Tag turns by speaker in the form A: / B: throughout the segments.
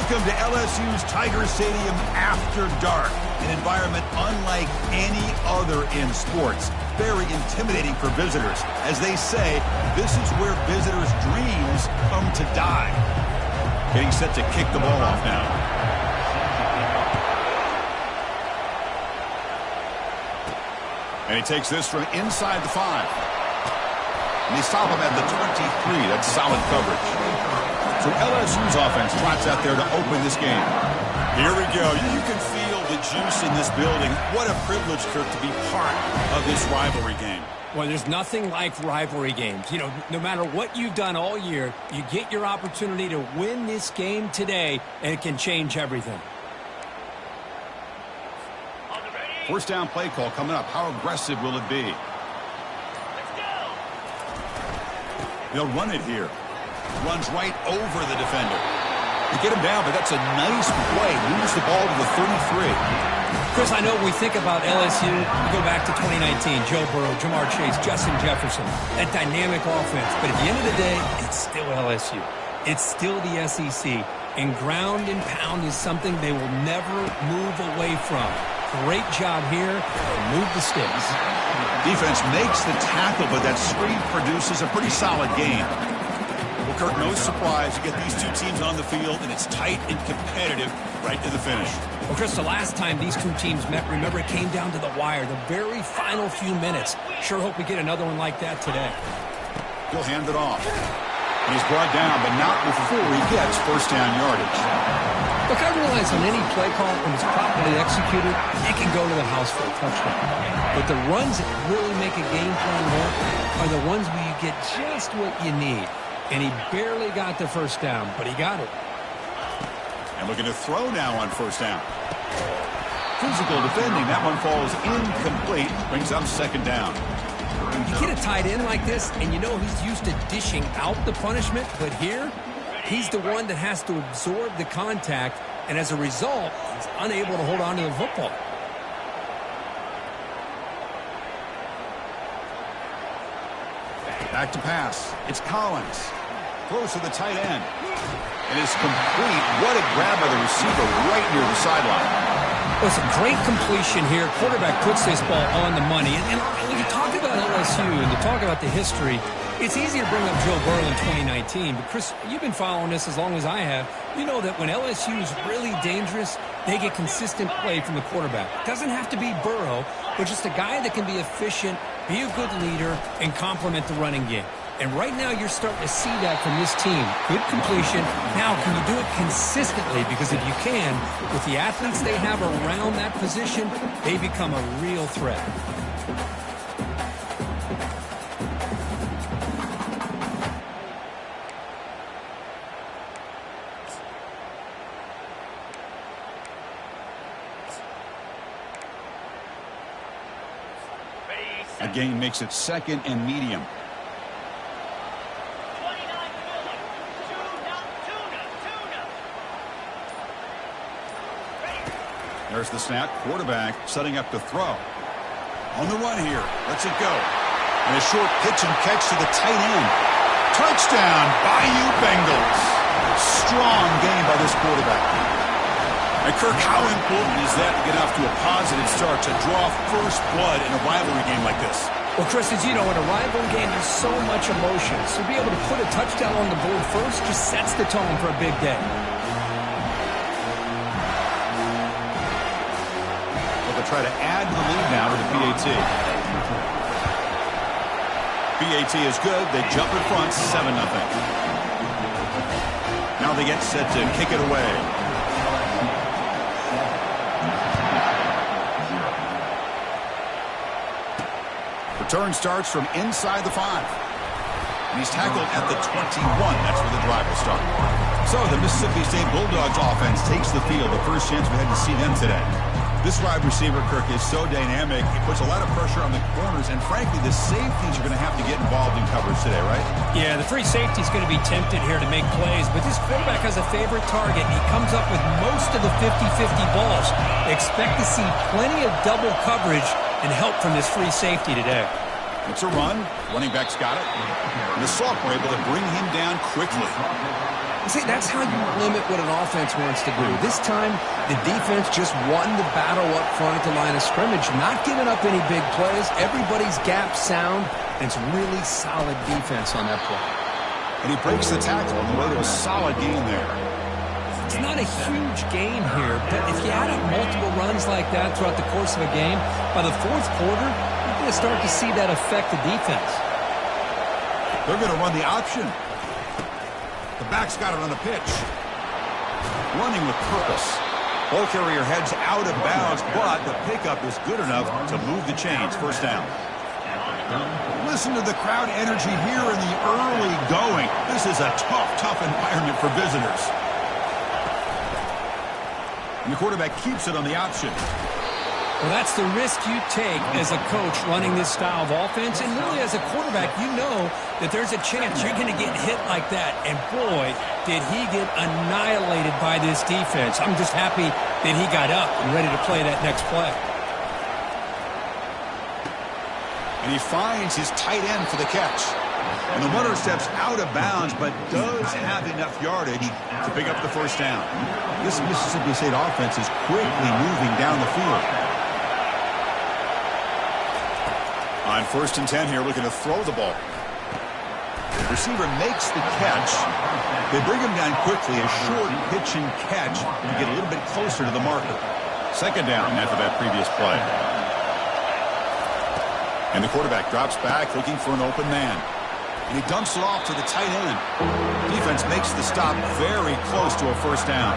A: Welcome to LSU's Tiger Stadium after dark, an environment unlike any other in sports. Very intimidating for visitors. As they say, this is where visitors' dreams come to die. Getting set to kick the ball off now. And he takes this from inside the 5. And they stop him at the 23. That's solid coverage. So LSU's offense trots out there to open this game. Here we go. You can feel the juice in this building. What a privilege, Kirk, to be part of this rivalry game.
B: Well, there's nothing like rivalry games. You know, no matter what you've done all year, you get your opportunity to win this game today, and it can change everything.
A: First down play call coming up. How aggressive will it be? They'll run it here. Runs right over the defender. They get him down, but that's a nice play. Moves the ball to the 33.
B: Chris, I know we think about LSU. We go back to 2019. Joe Burrow, Jamar Chase, Justin Jefferson. That dynamic offense. But at the end of the day, it's still LSU. It's still the SEC. And ground and pound is something they will never move away from. Great job here. Move the sticks.
A: Defense makes the tackle, but that screen produces a pretty solid game. Well, Kirk, no surprise. You get these two teams on the field, and it's tight and competitive right to the finish.
B: Well, Chris, the last time these two teams met, remember, it came down to the wire, the very final few minutes. Sure hope we get another one like that today.
A: He'll hand it off. And he's brought down, but not before he gets first down yardage.
B: Look, I realize on any play call, when it's properly executed, it can go to the house for a touchdown. But the runs that really make a game plan work are the ones where you get just what you need. And he barely got the first down, but he got it.
A: And looking to throw now on first down. Physical defending. That one falls incomplete. Brings up second down.
B: You get a tight end like this, and you know he's used to dishing out the punishment. But here, he's the one that has to absorb the contact. And as a result, he's unable to hold on to the football.
A: Back to pass. It's Collins. Throws to the tight end. And it's complete. What a grab by the receiver right near the sideline.
B: Well, it's a great completion here. Quarterback puts this ball on the money. And when you talk about LSU and you talk about the history, it's easy to bring up Joe Burrow in 2019. But, Chris, you've been following this as long as I have. You know that when LSU is really dangerous, they get consistent play from the quarterback. It doesn't have to be Burrow, but just a guy that can be efficient, be a good leader, and complement the running game. And right now you're starting to see that from this team. Good completion. Now, can you do it consistently? Because if you can, with the athletes they have around that position, they become a real threat.
A: A gain makes it second and medium. There's the snap. Quarterback setting up to throw. On the run here. Lets it go. And a short pitch and catch to the tight end. Touchdown, Bayou Bengals. Strong game by this quarterback. And Kirk, how important is that to get off to a positive start to draw first blood in a rivalry game like this?
B: Well, Chris, as you know, in a rivalry game, there's so much emotion. So to be able to put a touchdown on the board first just sets the tone for a big day.
A: Try to add to the lead now to the PAT. PAT is good. They jump in front, 7-0. Now they get set to kick it away. Return starts from inside the 5. And he's tackled at the 21. That's where the drive will start. So the Mississippi State Bulldogs offense takes the field. The first chance we had to see them today. This wide receiver, Kirk, is so dynamic. He puts a lot of pressure on the corners, and frankly, the safeties are going to have to get involved in coverage today, right?
B: Yeah, the free safety is going to be tempted here to make plays, but this quarterback has a favorite target. He comes up with most of the 50-50 balls. Expect to see plenty of double coverage and help from this free safety today.
A: It's a run. Running back's got it. And the sophomore able to bring him down quickly.
B: See, that's how you limit what an offense wants to do. This time, the defense just won the battle up front at the line of scrimmage, not giving up any big plays. Everybody's gap sound, and it's really solid defense on that play.
A: And he breaks the tackle on the way to a solid gain there.
B: It's not a huge gain here, but if you add up multiple runs like that throughout the course of a game, by the fourth quarter, you're going to start to see that affect the defense.
A: They're going to run the option. The back's got it on the pitch. Running with purpose. Ball carrier heads out of bounds, but the pickup is good enough to move the chains. First down. Listen to the crowd energy here in the early going. This is a tough environment for visitors. And the quarterback keeps it on the option.
B: Well, that's the risk you take as a coach running this style of offense. And really, as a quarterback, you know that there's a chance you're going to get hit like that. And, boy, did he get annihilated by this defense. I'm just happy that he got up and ready to play that next play.
A: And he finds his tight end for the catch. And the runner steps out of bounds, but does have enough yardage to pick up the first down. This Mississippi State offense is quickly moving down the field. On 1st and 10 here, looking to throw the ball. The receiver makes the catch. They bring him down quickly, a short pitch and catch to get a little bit closer to the marker. 2nd down after that previous play. And the quarterback drops back looking for an open man. And he dumps it off to the tight end. Defense makes the stop very close to a first down.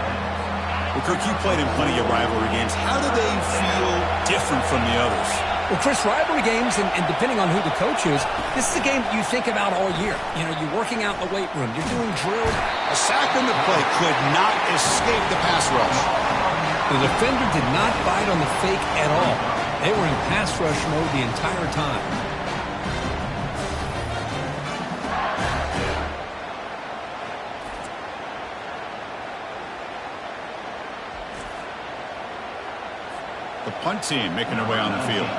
A: Well, Kirk, you played in plenty of rivalry games. How do they feel different from the others?
B: Well, Chris, rivalry games, and depending on who the coach is, this is a game you think about all year. You know, you're working out in the weight room. You're doing drills.
A: A sack in the play could not escape the pass rush.
B: The defender did not bite on the fake at all. They were in pass rush mode the entire time.
A: The punt team making their way on the field.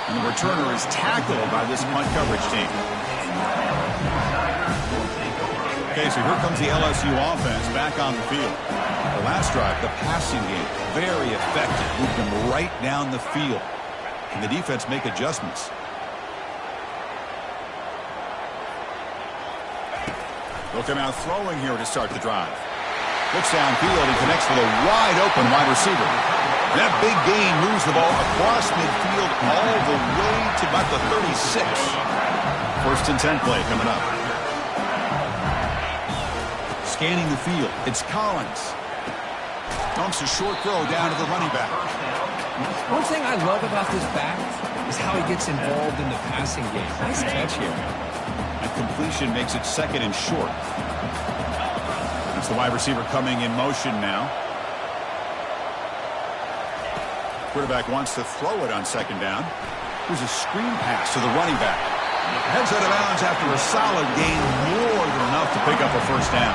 A: And the returner is tackled by this punt coverage team. Okay, so here comes the LSU offense back on the field. The last drive, the passing game, very effective. Moved them right down the field. And the defense make adjustments. They'll come out throwing here to start the drive. Looks downfield and connects with a wide-open wide receiver. That big gain moves the ball across midfield all the way to about the 36. 1st and 10 play coming up. Scanning the field. It's Collins. Dumps a short throw down to the running back.
B: One thing I love about this back is how he gets involved in the passing game. Nice catch here.
A: And completion makes it 2nd and short. That's the wide receiver coming in motion now. Quarterback wants to throw it on 2nd down. Here's a screen pass to the running back. Heads out of bounds after a solid gain, more than enough to pick up a first down.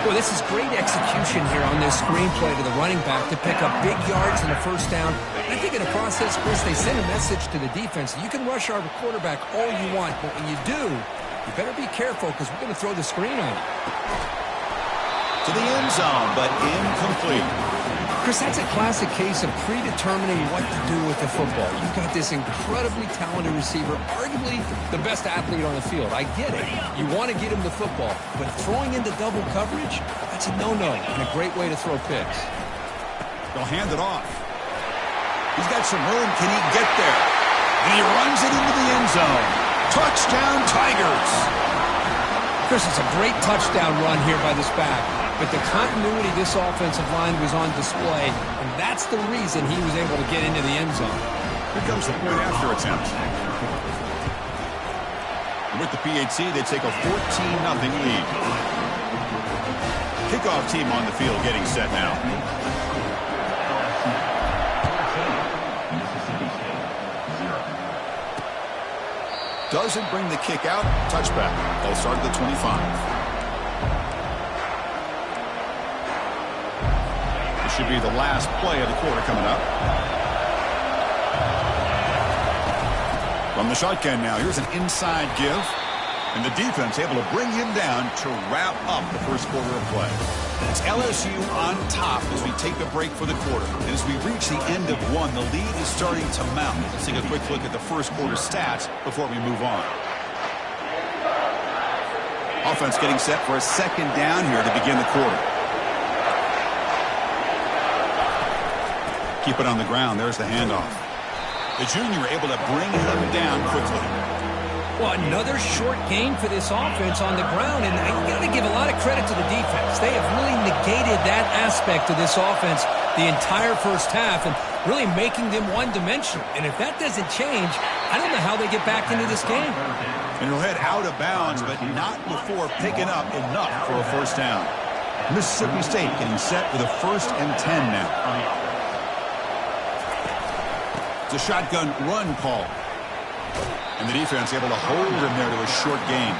B: Well, this is great execution here on this screen play to the running back to pick up big yards and a first down. I think in the process, Chris, they send a message to the defense. You can rush our quarterback all you want, but when you do, you better be careful because we're going to throw the screen on you.
A: To the end zone, but incomplete.
B: Chris, that's a classic case of predetermining what to do with the football. You've got this incredibly talented receiver, arguably the best athlete on the field. I get it. You want to get him the football, but throwing into double coverage, that's a no-no and a great way to throw picks.
A: They'll hand it off. He's got some room. Can he get there? And he runs it into the end zone. Touchdown, Tigers.
B: Chris, it's a great touchdown run here by this back. But the continuity of this offensive line was on display, and that's the reason he was able to get into the end zone.
A: Here comes the point after attempt. And with the PHC, they take a 14-0 lead. Kickoff team on the field getting set now. Doesn't bring the kick out. Touchback. They'll start at the 25. Should be the last play of the quarter coming up. From the shotgun now, here's an inside give. And the defense able to bring him down to wrap up the first quarter of play. It's LSU on top as we take a break for the quarter. And as we reach the end of one, the lead is starting to mount. Let's take a quick look at the first quarter stats before we move on. Offense getting set for a second down here to begin the quarter. Keep it on the ground. There's the handoff. The junior able to bring him down quickly.
B: Well, another short gain for this offense on the ground, and you got to give a lot of credit to the defense. They have really negated that aspect of this offense the entire first half and really making them one-dimensional. And if that doesn't change, I don't know how they get back into this game.
A: And he'll head out of bounds, but not before picking up enough for a first down. Mississippi State getting set for the 1st and 10 now. It's a shotgun run call. And the defense able to hold him there to a short gain.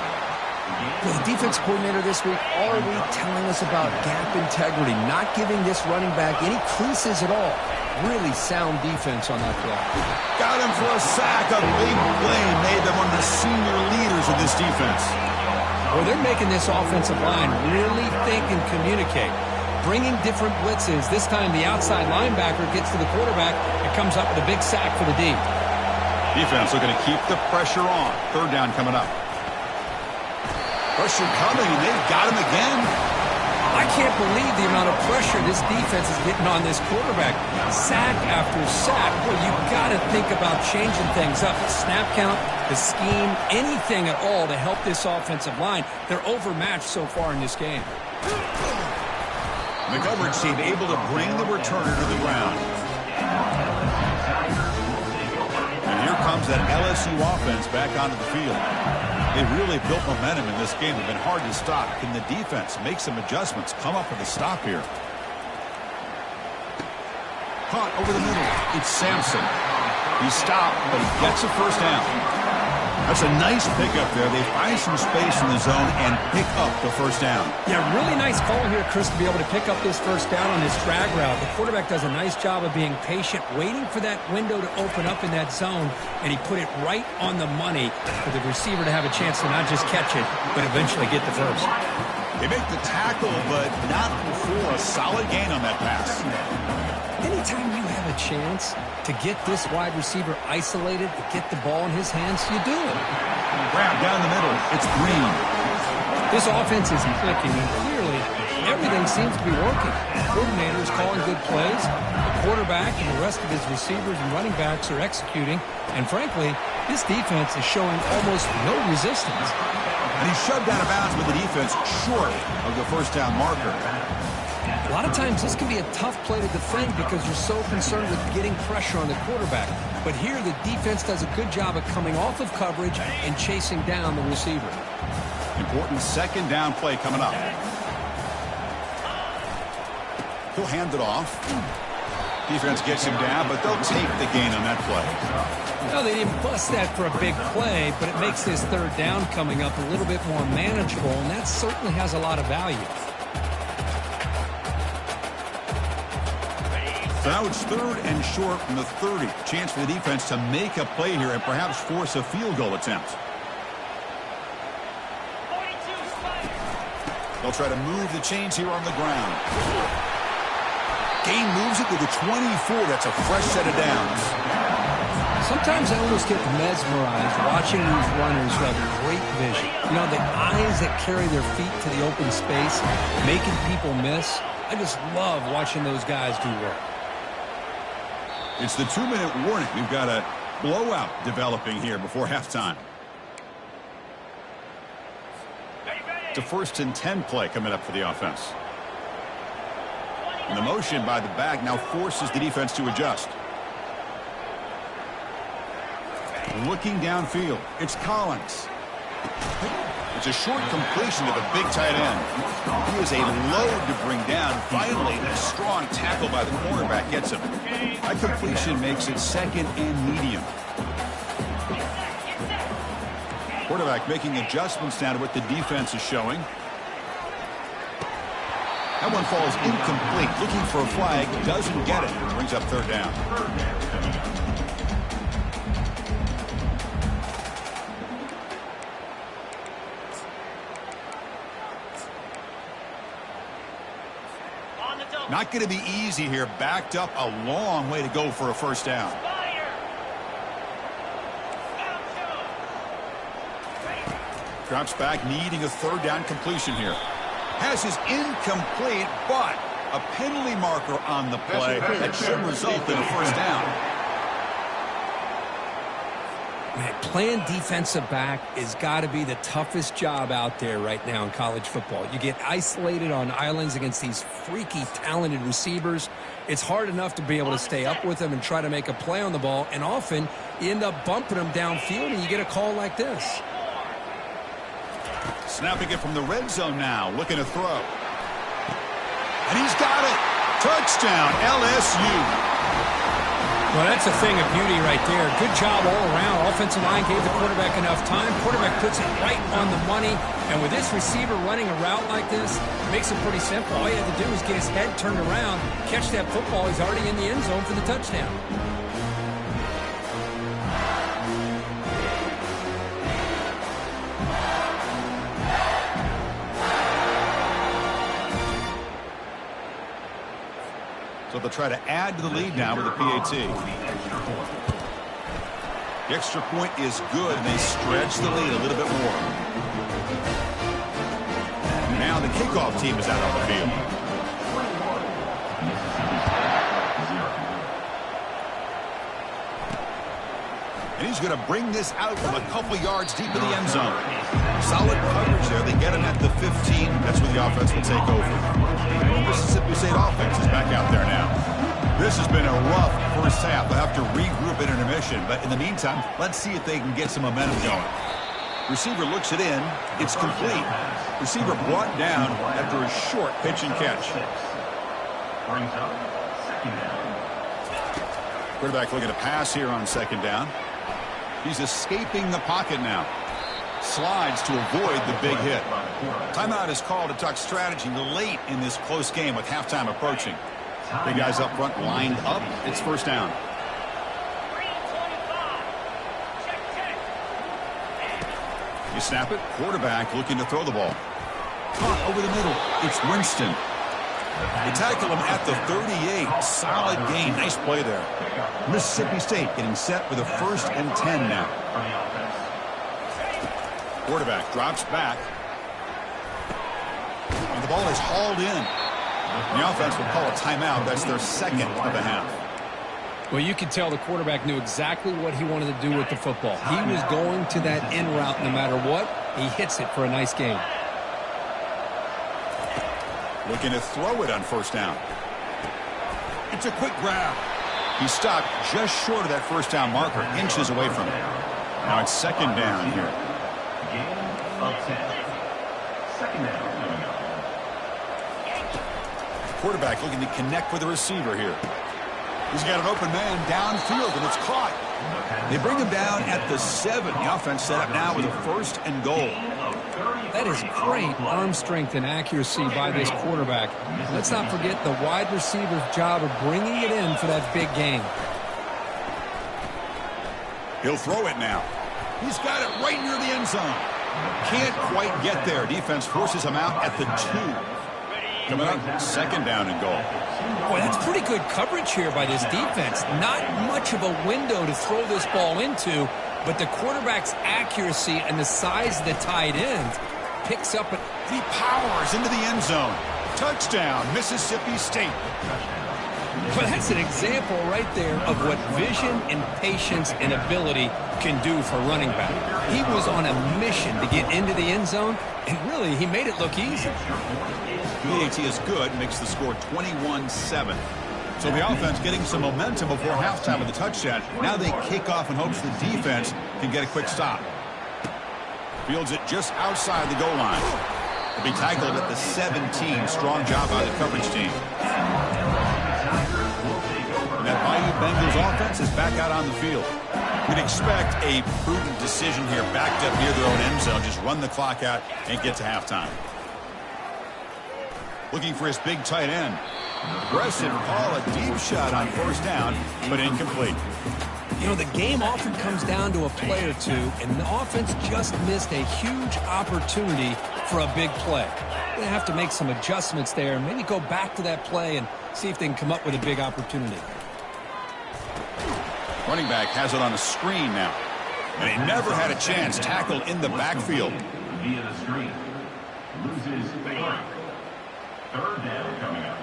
B: Well, the defense coordinator this week all week telling us about gap integrity, not giving this running back any creases at all. Really sound defense on that play.
A: Got him for a sack. A big play made them one of the senior leaders of this defense.
B: Well, they're making this offensive line really think and communicate. Bringing different blitzes. This time the outside linebacker gets to the quarterback and comes up with a big sack for the D.
A: Defense looking to keep the pressure on. 3rd down coming up. Pressure coming, and they've got him again.
B: I can't believe the amount of pressure this defense is getting on this quarterback. Sack after sack. Well, you've got to think about changing things up. The snap count, the scheme, anything at all to help this offensive line. They're overmatched so far in this game.
A: The coverage team able to bring the returner to the ground. Here comes that LSU offense back onto the field. They really built momentum in this game. They've been hard to stop. Can the defense make some adjustments? Come up with a stop here. Caught over the middle. It's Sampson. He stopped, but he gets a first down. That's a nice pickup there. They find some space in the zone and pick up the first down.
B: Yeah, really nice call here, Chris, to be able to pick up this first down on this drag route. The quarterback does a nice job of being patient, waiting for that window to open up in that zone, and he put it right on the money for the receiver to have a chance to not just catch it, but eventually get the first.
A: They make the tackle, but not before a solid gain on that pass.
B: Anytime you have a chance to get this wide receiver isolated, to get the ball in his hands, you do it.
A: Grab down the middle. It's Green.
B: This offense is clicking, and clearly everything seems to be working. The coordinator is calling good plays. The quarterback and the rest of his receivers and running backs are executing. And frankly, this defense is showing almost no resistance.
A: And he's shoved out of bounds with the defense short of the first down marker.
B: A lot of times this can be a tough play to defend because you're so concerned with getting pressure on the quarterback. But here the defense does a good job of coming off of coverage and chasing down the receiver.
A: Important 2nd down play coming up. He'll hand it off. Defense gets him down, but they'll take the gain on that play.
B: No, they didn't bust that for a big play, but it makes this 3rd down coming up a little bit more manageable, and that certainly has a lot of value.
A: So now it's 3rd and short from the 30. Chance for the defense to make a play here and perhaps force a field goal attempt. They'll try to move the chains here on the ground. Gain moves it to the 24. That's a fresh set of downs.
B: Sometimes I almost get mesmerized watching these runners who have great vision. You know, the eyes that carry their feet to the open space, making people miss. I just love watching those guys do work.
A: It's the 2-minute warning. We've got a blowout developing here before halftime. It's a 1st and 10 play coming up for the offense. And the motion by the back now forces the defense to adjust. Looking downfield, it's Collins. It's a short completion to the big tight end. He is a load to bring down. Finally, a strong tackle by the cornerback gets him. That completion makes it 2nd and medium. Quarterback making adjustments now to what the defense is showing. That one falls incomplete. Looking for a flag. Doesn't get it. Brings up 3rd down. Not going to be easy here. Backed up a long way to go for a first down. Drops back, needing a third down completion here. Passes incomplete, but a penalty marker on the play that should result in a first down.
B: Man, playing defensive back has got to be the toughest job out there right now in college football. You get isolated on islands against these freaky, talented receivers. It's hard enough to be able to stay up with them and try to make a play on the ball, and often you end up bumping them downfield and you get a call like this.
A: Snapping it from the red zone now, looking to throw. And he's got it. Touchdown, LSU.
B: Well, that's a thing of beauty right there. Good job all around. Offensive line gave the quarterback enough time. Quarterback puts it right on the money. And with this receiver running a route like this, it makes it pretty simple. All you have to do is get his head turned around, catch that football. He's already in the end zone for the touchdown.
A: So they'll try to add to the lead now with a PAT. The extra point is good, and they stretch the lead a little bit more. Now the kickoff team is out on the field. And he's going to bring this out from a couple yards deep in the end zone. Solid coverage there. They get him at the 15. That's where the offense will take over. Mississippi State offense is back out there now. This has been a rough first half. They'll have to regroup at intermission. But in the meantime, let's see if they can get some momentum going. Receiver looks it in. It's complete. Receiver brought down after a short pitch and catch. Quarterback looking to pass here on second down. He's escaping the pocket now. Slides to avoid the big hit. Timeout is called to talk strategy late in this close game with halftime approaching. Big guys up front lined up. It's first down. You snap it. Quarterback looking to throw the ball. Caught over the middle. It's Winston. They tackle him at the 38. Solid gain. Nice play there. Mississippi State getting set for the 1st and 10 now. Quarterback drops back. And the ball is hauled in. The offense will call a timeout. That's their second of the half.
B: Well, you could tell the quarterback knew exactly what he wanted to do with the football. He was going to that in route no matter what. He hits it for a nice gain.
A: Looking to throw it on first down. It's a quick grab. He stopped just short of that first down marker, inches away from it. Now it's second down here. Quarterback looking to connect with the receiver here. He's got an open man downfield, and it's caught. They bring him down at the 7. The offense set up now with a 1st and goal.
B: That is great arm strength and accuracy by this quarterback. Let's not forget the wide receiver's job of bringing it in for that big gain.
A: He'll throw it now. He's got it right near the end zone. Can't quite get there. Defense forces him out at the 2. Coming up, second down and goal.
B: Boy, that's pretty good coverage here by this defense. Not much of a window to throw this ball into, but the quarterback's accuracy and the size of the tight end picks up.
A: He powers into the end zone. Touchdown, Mississippi State.
B: Well, that's an example right there of what vision and patience and ability can do for running back. He was on a mission to get into the end zone, and really, he made it look easy.
A: PAT is good, makes the score 21-7. So the offense getting some momentum before halftime with the touchdown. Now they kick off in hopes the defense can get a quick stop. Fields it just outside the goal line. They'll be tackled at the 17. Strong job by the coverage team. And that Bayou Bengals offense is back out on the field. We'd expect a prudent decision here, backed up near their own end zone. Just run the clock out and get to halftime. Looking for his big tight end. Aggressive call, a deep shot on first down, but incomplete.
B: You know, the game often comes down to a play or two, and the offense just missed a huge opportunity for a big play. They have to make some adjustments there and maybe go back to that play and see if they can come up with a big opportunity.
A: Running back has it on a screen now. And he never had a chance tackled in the backfield.
C: Via the screen. Loses 3rd down coming up.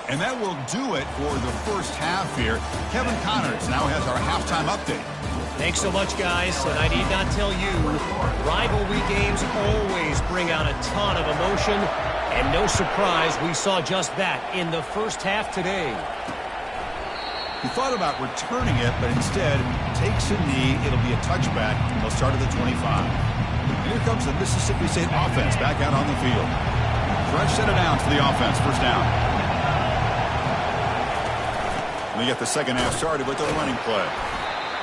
A: And that will do it for the first half here. Kevin Connors now has our halftime update.
D: Thanks so much, guys. And I need not tell you, rivalry games always bring out a ton of emotion. And no surprise, we saw just that in the first half today.
A: He thought about returning it, but instead takes a knee. It'll be a touchback. They'll start at the 25. And here comes the Mississippi State offense back out on the field. Fresh set of downs for the offense. First down. And they get the second half started with the running play.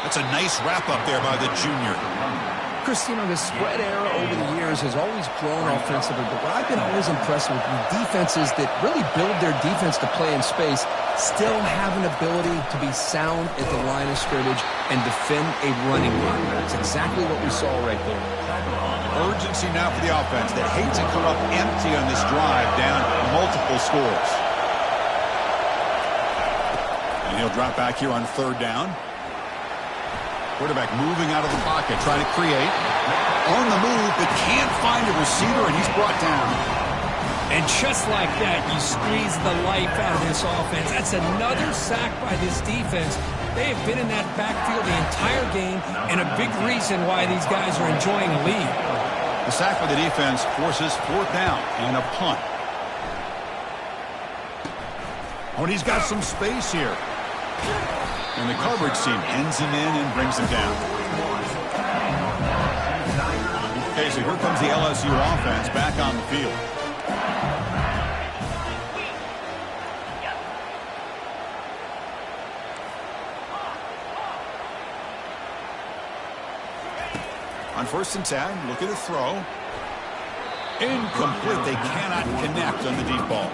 A: That's a nice wrap-up there by the junior.
B: Chris, you know, the spread era over the years has always grown offensively, but what I've been always impressed with defenses that really build their defense to play in space still have an ability to be sound at the line of scrimmage and defend a running line. That's exactly what we saw right there.
A: Urgency now for the offense that hates to come up empty on this drive down multiple scores. And he'll drop back here on 3rd down. Quarterback moving out of the pocket, trying to create. On the move, but can't find a receiver, and he's brought down.
B: And just like that, you squeeze the life out of this offense. That's another sack by this defense. They have been in that backfield the entire game, and a big reason why these guys are enjoying a lead.
A: The sack by the defense forces 4th down and a punt. Oh, and he's got some space here. And the coverage team ends him in and brings him down. Okay, so here comes the LSU offense back on the field. On 1st and 10, looking to throw. Incomplete. They cannot connect on the deep ball.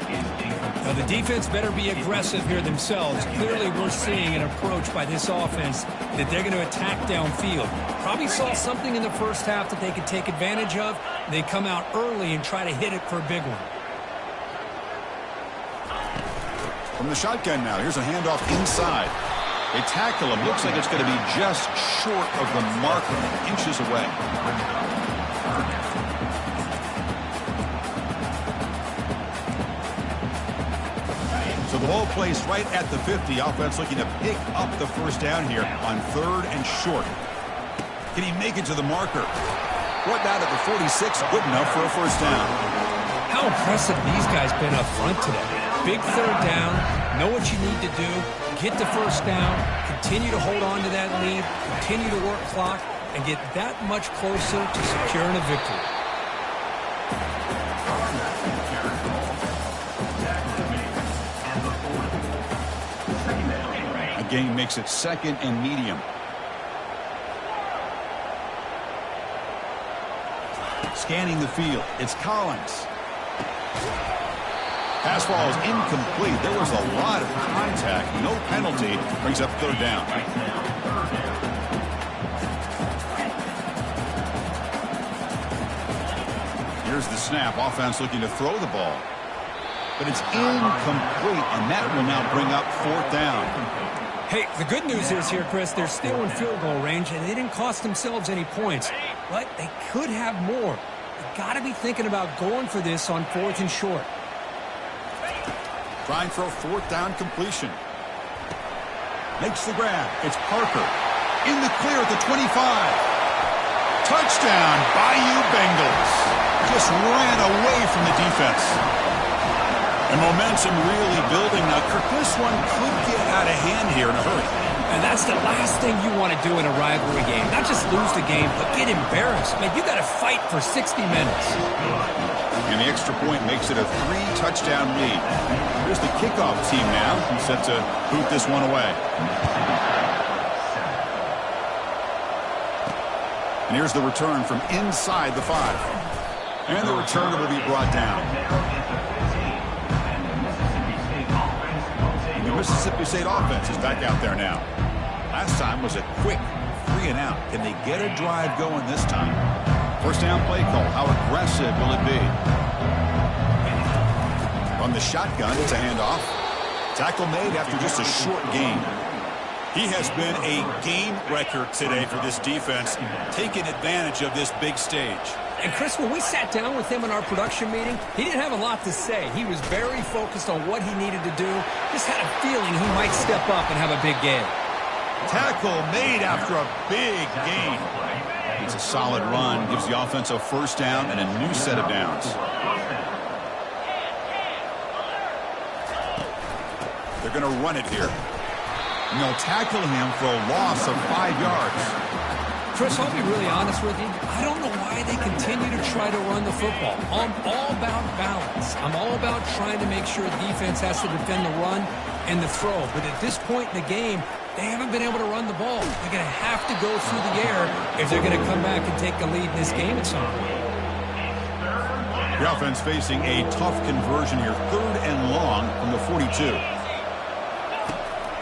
B: Now, the defense better be aggressive here themselves. Clearly, we're seeing an approach by this offense that they're going to attack downfield. Probably saw something in the first half that they could take advantage of. They come out early and try to hit it for a big one.
A: From the shotgun now, here's a handoff inside. They tackle him. Looks like it's going to be just short of the marker, inches away. So the ball placed right at the 50. Offense looking to pick up the first down here on 3rd and short. Can he make it to the marker? Brought down at the 46, good enough for a first down.
B: How impressive these guys been up front today. Big 3rd down, know what you need to do, get the first down, continue to hold on to that lead, continue to work clock, and get that much closer to securing a victory.
A: Gain makes it 2nd and medium. Scanning the field, it's Collins. Pass ball is incomplete. There was a lot of contact. No penalty. Brings up 3rd down. Here's the snap. Offense looking to throw the ball. But it's incomplete, and that will now bring up 4th down.
B: Hey, the good news is here, Chris, they're still in field goal range, and they didn't cost themselves any points. But they could have more. They've got to be thinking about going for this on 4th and short.
A: Trying for a 4th down completion. Makes the grab. It's Parker. In the clear at the 25. Touchdown, Bayou Bengals. Just ran away from the defense. And momentum really building now. Kirk, this one could get out of hand here in a hurry.
B: And that's the last thing you want to do in a rivalry game. Not just lose the game, but get embarrassed. Man, you got to fight for 60 minutes.
A: And the extra point makes it a 3-touchdown lead. Here's the kickoff team now, who's set to boot this one away. And here's the return from inside the 5. And the return will be brought down. The Mississippi State offense is back out there now. Last time was a quick 3-and-out. Can they get a drive going this time? First down play call. How aggressive will it be? From the shotgun, it's a handoff. Tackle made after just a short gain.
E: He has been a game wrecker today for this defense, taking advantage of this big stage.
B: And Chris, when we sat down with him in our production meeting, he didn't have a lot to say. He was very focused on what he needed to do. Just had a feeling he might step up and have a big game.
A: Tackle made after a big gain. It's a solid run. Gives the offense a first down and a new set of downs. They're going to run it here. And they'll tackle him for a loss of 5 yards.
B: Chris, I'll be really honest with you. I don't know why they continue to try to run the football. I'm all about balance. I'm all about trying to make sure the defense has to defend the run and the throw. But at this point in the game, they haven't been able to run the ball. They're going to have to go through the air if they're going to come back and take the lead in this game at some point.
A: The offense facing a tough conversion here. 3rd and long from the 42.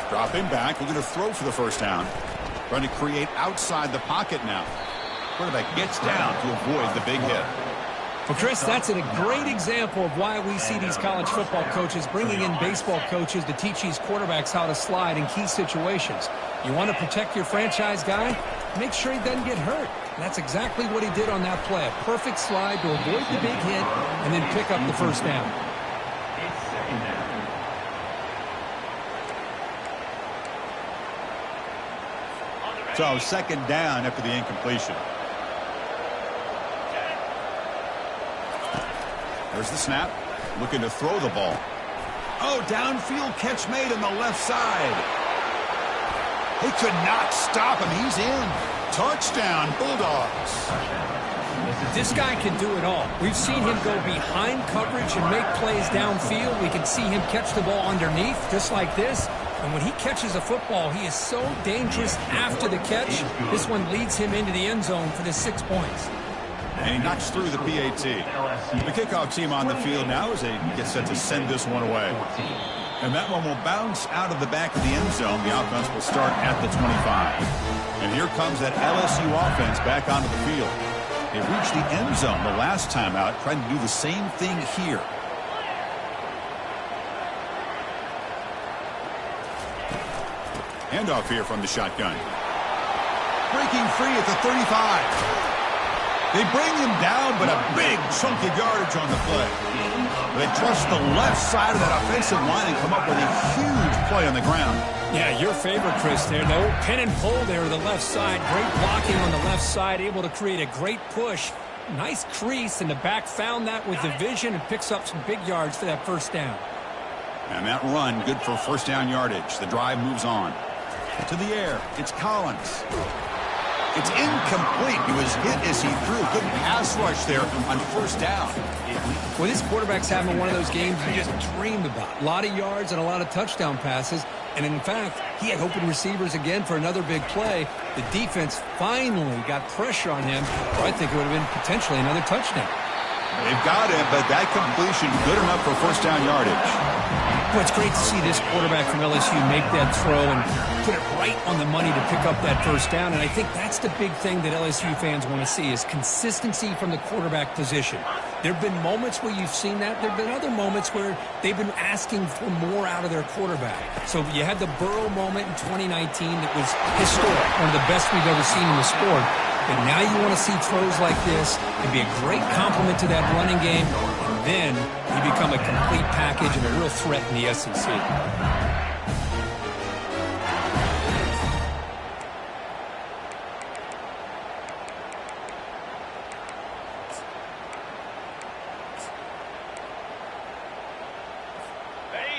A: Dropping back. We're going to throw for the first down. Trying to create outside the pocket now. Quarterback gets down to avoid the big hit.
B: Well, Chris, that's a great example of why we see these college football coaches bringing in baseball coaches to teach these quarterbacks how to slide in key situations. You want to protect your franchise guy? Make sure he doesn't get hurt. And that's exactly what he did on that play. A perfect slide to avoid the big hit and then pick up the first down.
A: So, second down after the incompletion. There's the snap. Looking to throw the ball. Oh, downfield catch made on the left side. They could not stop him. He's in. Touchdown, Bulldogs.
B: This guy can do it all. We've seen him go behind coverage and make plays downfield. We can see him catch the ball underneath, just like this. And when he catches a football, he is so dangerous after the catch. This one leads him into the end zone for the 6 points.
A: And he knocks through the PAT. The kickoff team on the field now as they get set to send this one away. And that one will bounce out of the back of the end zone. The offense will start at the 25. And here comes that LSU offense back onto the field. They reached the end zone the last time out, trying to do the same thing here. Handoff here from the shotgun. Breaking free at the 35. They bring him down, but a big chunk of yardage on the play. They trust the left side of that offensive line and come up with a huge play on the ground.
B: Yeah, your favorite, Chris, there. The old pin and pull there to the left side. Great blocking on the left side, able to create a great push. Nice crease, and the back found that with the vision and picks up some big yards for that first down.
A: And that run, good for first down yardage. The drive moves on. To the air, it's Collins. It's incomplete. He was hit as he threw. Good pass rush there on first down.
B: Well, this quarterback's having one of those games you just dreamed about. A lot of yards and a lot of touchdown passes. And in fact, he had open receivers again for another big play. The defense finally got pressure on him. I think it would have been potentially another touchdown.
A: They've got it, but that completion good enough for first down yardage.
B: Well, it's great to see this quarterback from LSU make that throw and put it right on the money to pick up that first down. And I think that's the big thing that LSU fans want to see is consistency from the quarterback position. There have been moments where you've seen that. There have been other moments where they've been asking for more out of their quarterback. So you had the Burrow moment in 2019 that was historic, one of the best we've ever seen in the sport. But now you want to see throws like this and be a great complement to that running game. And then you become a complete package and a real threat in the SEC.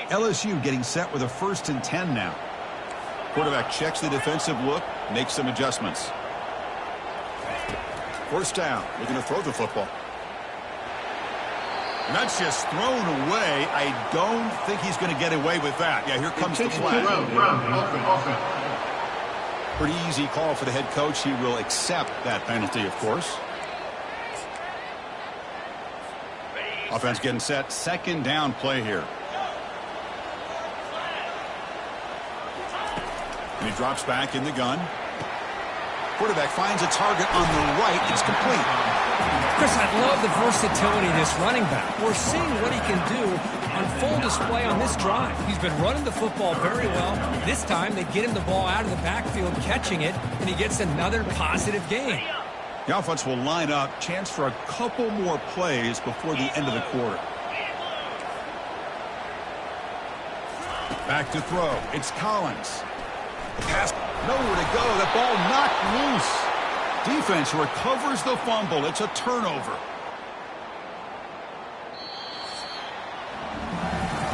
A: LSU getting set with a 1st and 10 now. Quarterback checks the defensive look, makes some adjustments. First down, looking to throw the football. And that's just thrown away. I don't think he's going to get away with that. Yeah, here comes the flag. Pretty easy call for the head coach. He will accept that penalty, of course. Offense getting set. Second down play here. And he drops back in the gun. Quarterback finds a target on the right. It's complete.
B: Chris, I love the versatility of this running back. We're seeing what he can do on full display on this drive. He's been running the football very well. This time, they get him the ball out of the backfield, catching it, and he gets another positive gain.
A: The offense will line up. Chance for a couple more plays before the end of the quarter. Back to throw. It's Collins. The pass, nowhere to go. That ball knocked loose. Defense recovers the fumble. It's a turnover.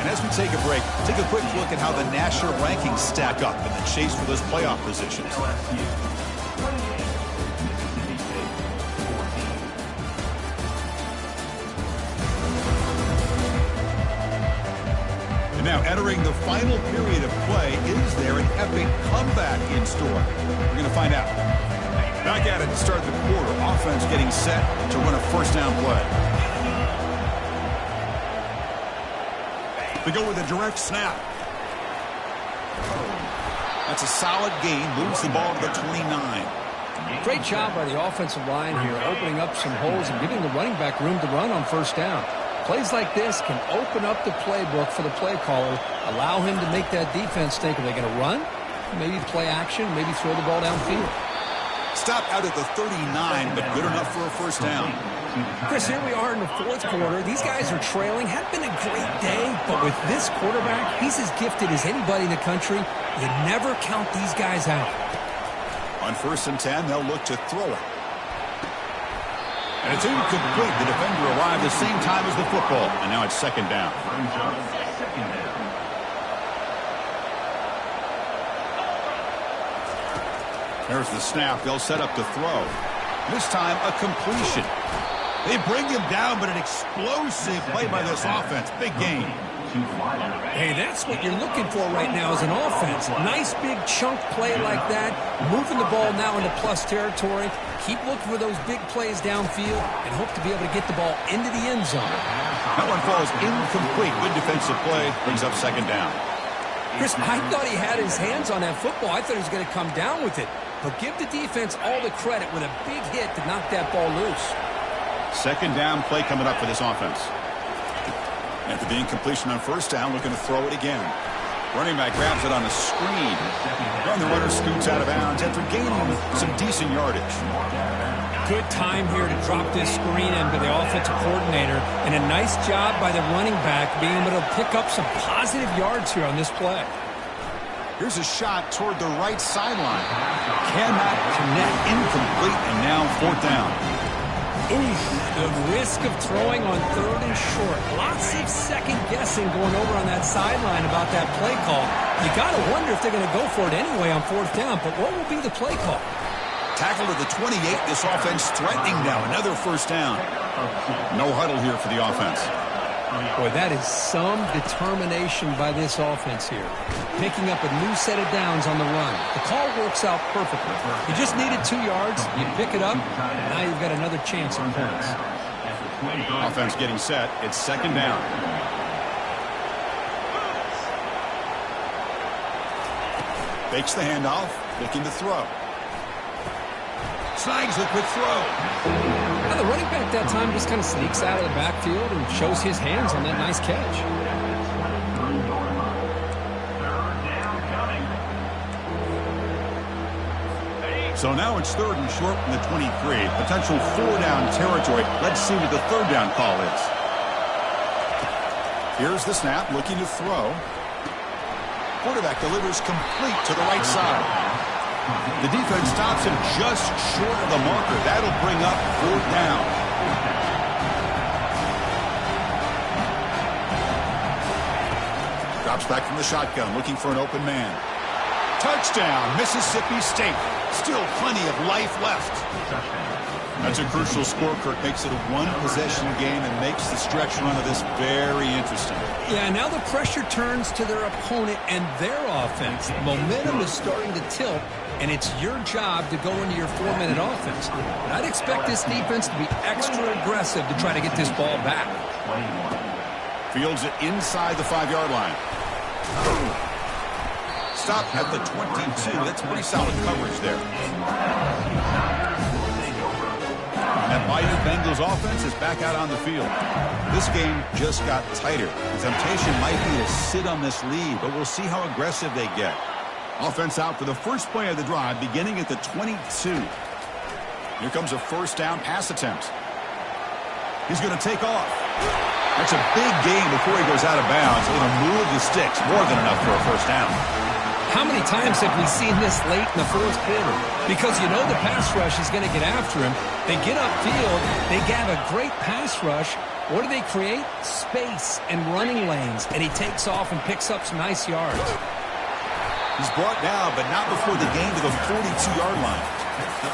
A: And as we take a break, take a quick look at how the national rankings stack up in the chase for those playoff positions. And now entering the final period of play, is there an epic comeback in store? We're going to find out. Back at it to start the quarter. Offense getting set to run a first down play. They go with a direct snap. That's a solid gain. Moves the ball to the 29.
B: Great job by the offensive line here, opening up some holes and giving the running back room to run on first down. Plays like this can open up the playbook for the play caller, allow him to make that defense think, are they going to run? Maybe play action, maybe throw the ball downfield.
A: Stop out at the 39, but good enough for a first down.
B: Chris, here we are in the fourth quarter. These guys are trailing. Had been a great day, but with this quarterback, he's as gifted as anybody in the country. You never count these guys out.
A: On 1st and 10, they'll look to throw it. And it's incomplete. The defender arrived the same time as the football, and now it's second down. There's the snap. They'll set up to throw. This time, a completion. They bring him down, but an explosive play by this offense. Big gain.
B: Hey, that's what you're looking for right now as an offense. Nice big chunk play like that. Moving the ball now into plus territory. Keep looking for those big plays downfield and hope to be able to get the ball into the end zone.
A: That one falls incomplete. Good defensive play. Brings up second down.
B: Chris, I thought he had his hands on that football. I thought he was going to come down with it. But give the defense all the credit with a big hit to knock that ball loose.
A: Second down play coming up for this offense. After the incompletion on first down, looking to throw it again. Running back grabs it on a screen. And the runner scoots out of bounds after gaining some decent yardage.
B: Good time here to drop this screen in by the offensive coordinator. And a nice job by the running back being able to pick up some positive yards here on this play.
A: Here's a shot toward the right sideline. Cannot connect, incomplete, and now fourth down.
B: Ooh, the risk of throwing on third and short. Lots of second guessing going over on that sideline about that play call. You got to wonder if they're going to go for it anyway on fourth down, but what will be the play call?
A: Tackle to the 28. This offense threatening now. Another first down. No huddle here for the offense.
B: Boy, that is some determination by this offense here. Picking up a new set of downs on the run. The call works out perfectly. You just needed 2 yards. You pick it up. Now you've got another chance at points.
A: Offense getting set. It's second down. Fakes the handoff. Looking to throw. Snags the quick throw.
B: Now the running back that time just kind of sneaks out of the backfield and shows his hands on that nice catch.
A: So now it's third and short from the 23. Potential 4-down territory. Let's see what the third down call is. Here's the snap, looking to throw. Quarterback delivers complete to the right side. The defense stops him just short of the marker. That'll bring up fourth down. Drops back from the shotgun, looking for an open man. Touchdown, Mississippi State. Still plenty of life left. That's a crucial score, Kirk. Makes it a one-possession game and makes the stretch run of this very interesting.
B: Yeah, now the pressure turns to their opponent and their offense. Momentum is starting to tilt, and it's your job to go into your 4-minute offense. But I'd expect this defense to be extra aggressive to try to get this ball back.
A: Fields it inside the 5-yard line. Stop at the 22. That's pretty solid coverage there. That Bayou Bengals offense is back out on the field. This game just got tighter. The temptation might be to sit on this lead, but we'll see how aggressive they get. Offense out for the first play of the drive, beginning at the 22. Here comes a first down pass attempt. He's going to take off. That's a big gain before he goes out of bounds. It'll move the sticks, more than enough for a first down.
B: How many times have we seen this late in the fourth quarter? Because you know the pass rush is going to get after him. They get upfield. They have a great pass rush. What do they create? Space and running lanes. And he takes off and picks up some nice yards.
A: He's brought down, but not before the gain to the 42-yard line.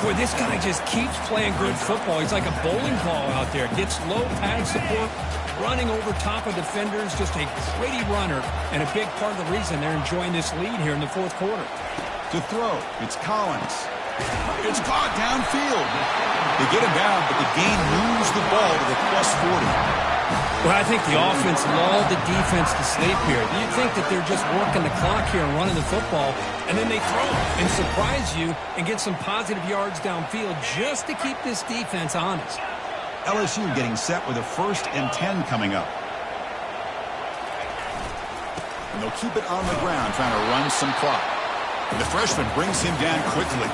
B: Boy, this guy just keeps playing good football. He's like a bowling ball out there. Gets low pad support, running over top of defenders. Just a gritty runner, and a big part of the reason they're enjoying this lead here in the fourth quarter.
A: To throw, it's Collins. It's caught downfield. They get him down, but the gain moves the ball to the +40.
B: Well, I think the offense lulled the defense to sleep here. You'd think that they're just working the clock here and running the football, and then they throw and surprise you and get some positive yards downfield just to keep this defense honest.
A: LSU getting set with a 1st and 10 coming up. And they'll keep it on the ground trying to run some clock. And the freshman brings him down quickly.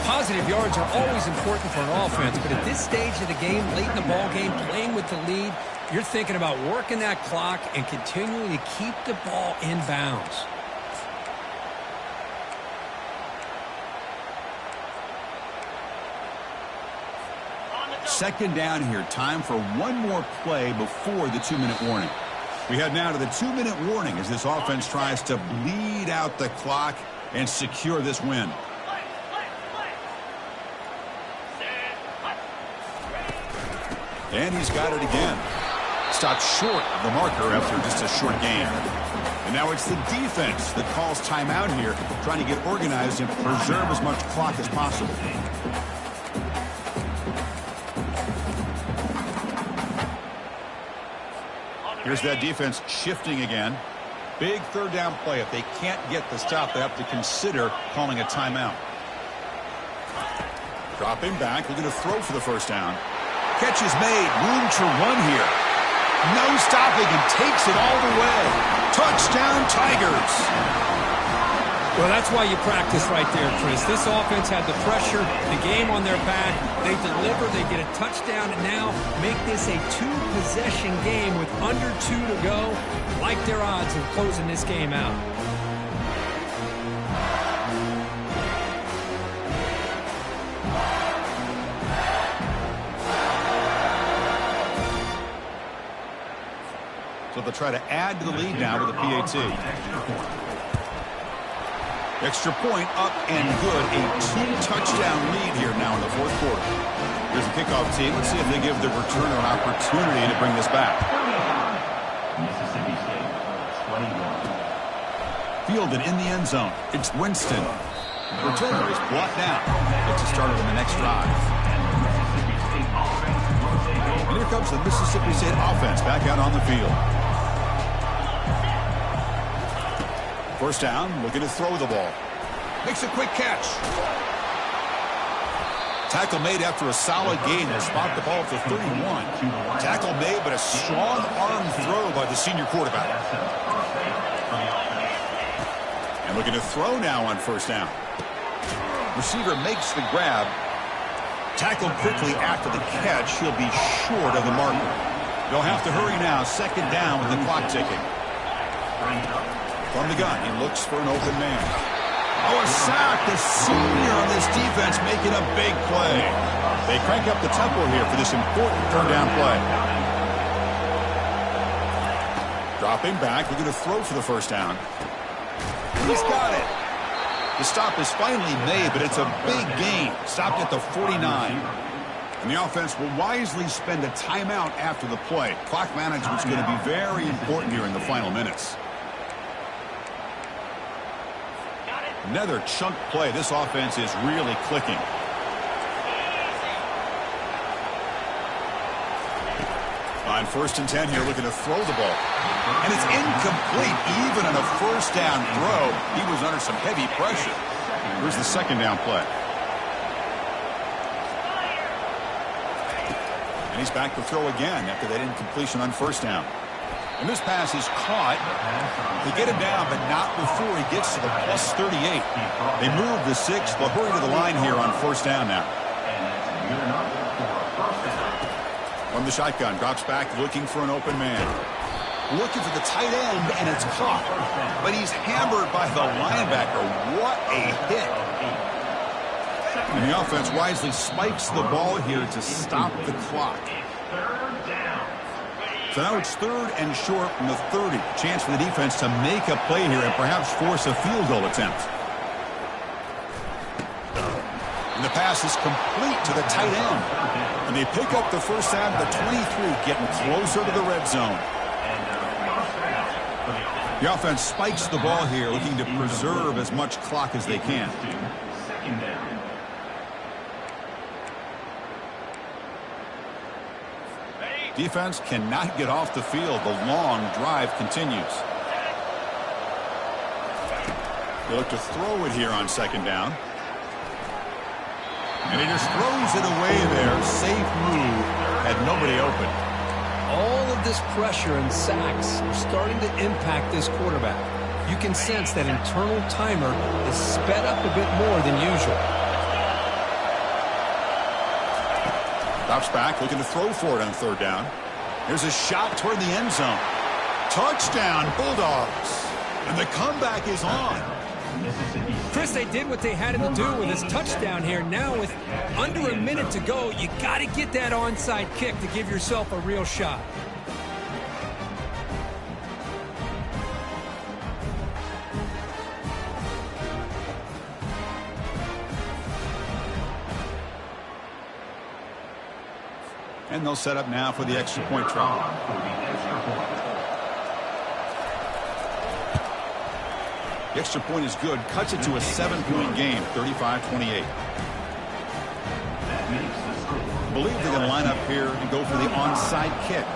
B: Positive yards are always important for an offense, but at this stage of the game, late in the ball game, playing with the lead, you're thinking about working that clock and continuing to keep the ball in bounds.
A: Second down here. Time for one more play before the 2-minute warning. We head now to the 2-minute warning as this offense tries to bleed out the clock and secure this win. And he's got it again. Stopped short of the marker after just a short game. And now it's the defense that calls timeout here, trying to get organized and preserve as much clock as possible. Here's that defense shifting again. Big third down play. If they can't get the stop, they have to consider calling a timeout. Dropping back, looking to throw for the first down. Catch is made. Room to run here. No stopping and takes it all the way. Touchdown, Tigers.
B: Well, that's why you practice right there, Chris. This offense had the pressure, the game on their back. They deliver, they get a touchdown, and now make this a 2-possession game with under 2 to go. Like their odds of closing this game out.
A: So they'll try to add to the lead now with a PAT. Extra point up and good. A 2-touchdown lead here now in the fourth quarter. Here's the kickoff team. Let's see if they give the returner an opportunity to bring this back.
C: Mississippi State, 21.
A: Fielded in the end zone. It's Winston. The returner is brought down. Gets it started on the next drive. And here comes the Mississippi State offense back out on the field. First down, looking to throw the ball. Makes a quick catch. Tackle made after a solid gain. They'll spot the ball for 31. Tackle made, but a strong arm throw by the senior quarterback. And looking to throw now on first down. Receiver makes the grab. Tackled quickly after the catch. He'll be short of the marker. They'll have to hurry now. Second down with the clock ticking. From the gun, he looks for an open man. Oh, a sack. The senior on this defense making a big play. They crank up the tempo here for this important third down play. Dropping back, looking to throw for the first down. He's got it. The stop is finally made, but it's a big gain. Stopped at the 49. And the offense will wisely spend a timeout after the play. Clock management's going to be very important here in the final minutes. Another chunk play. This offense is really clicking. On 1st and 10 here, looking to throw the ball. And it's incomplete. Even on a first down throw, he was under some heavy pressure. Here's the second down play. And he's back to throw again after that incompletion on first down. And this pass is caught. They get him down, but not before he gets to the plus 38. They move the 6. They'll hurry to the line here on first down now. From the shotgun, drops back looking for an open man. Looking for the tight end, and it's caught. But he's hammered by the linebacker. What a hit. And the offense wisely spikes the ball here to stop the clock. So now it's 3rd and short from the 30. Chance for the defense to make a play here and perhaps force a field goal attempt. And the pass is complete to the tight end. And they pick up the first down at the 23, getting closer to the red zone. The offense spikes the ball here, looking to preserve as much clock as they can. Defense cannot get off the field. The long drive continues. They look to throw it here on second down. And he just throws it away there. Safe move. Had nobody open.
B: All of this pressure and sacks are starting to impact this quarterback. You can sense that internal timer is sped up a bit more than usual.
A: Drops back, looking to throw for it on third down. Here's a shot toward the end zone. Touchdown, Bulldogs. And the comeback is on.
B: Chris, they did what they had to do with this touchdown here. Now with under a minute to go, you got to get that onside kick to give yourself a real shot.
A: And they'll set up now for the extra point try. The extra point is good. Cuts it to a 7-point game, 35-28. I believe they're going to line up here and go for the onside kick.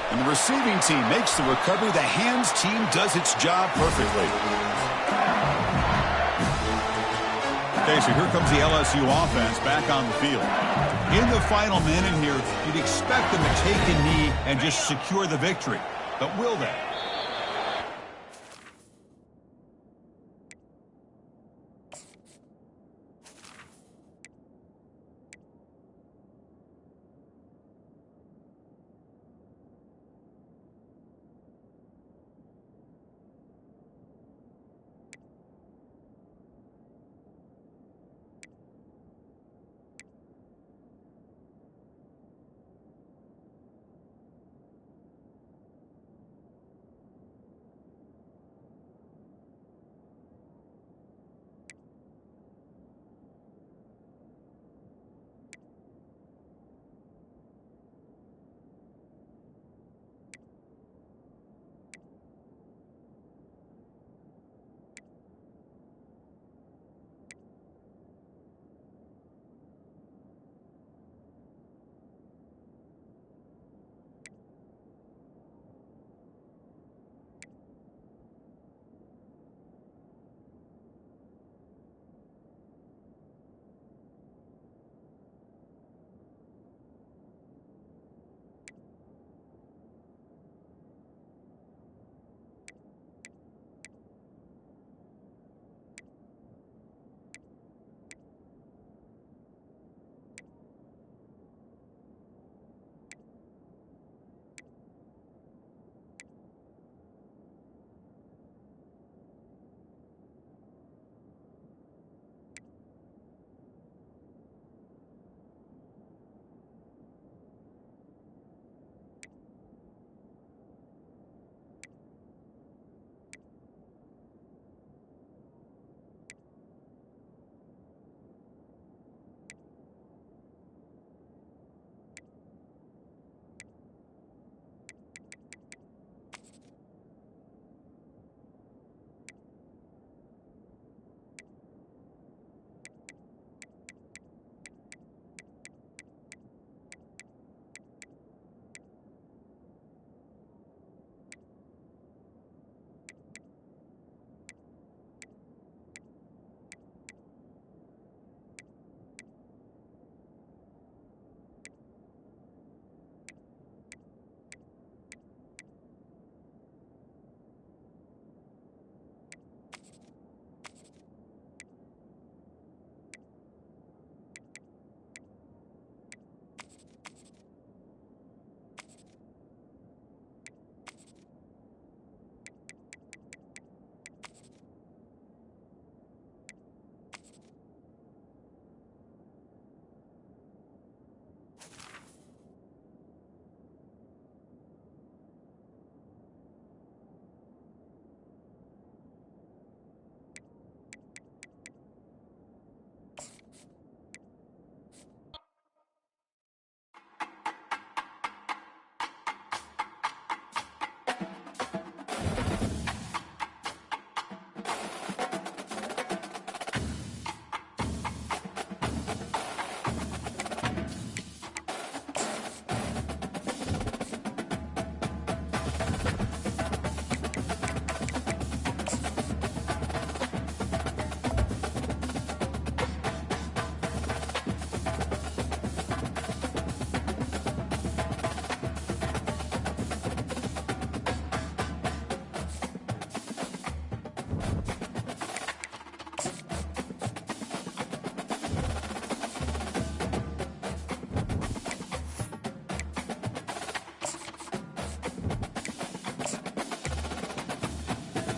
A: And the receiving team makes the recovery. The hands team does its job perfectly. Okay, so here comes the LSU offense back on the field. In the final minute here, you'd expect them to take a knee and just secure the victory. But will they?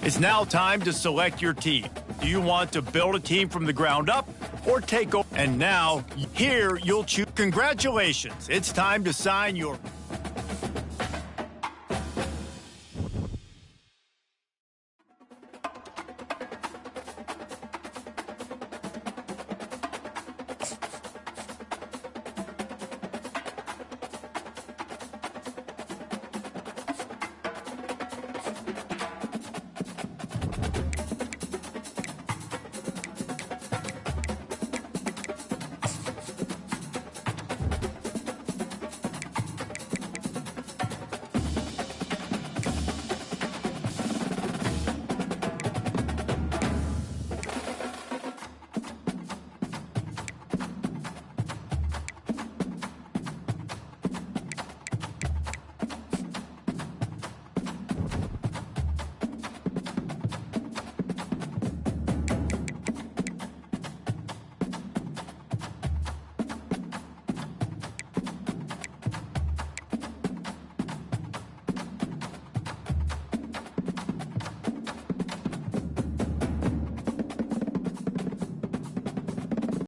F: It's now time to select your team. Do you want to build a team from the ground up or take over? And now, here you'll choose. Congratulations. It's time to sign your...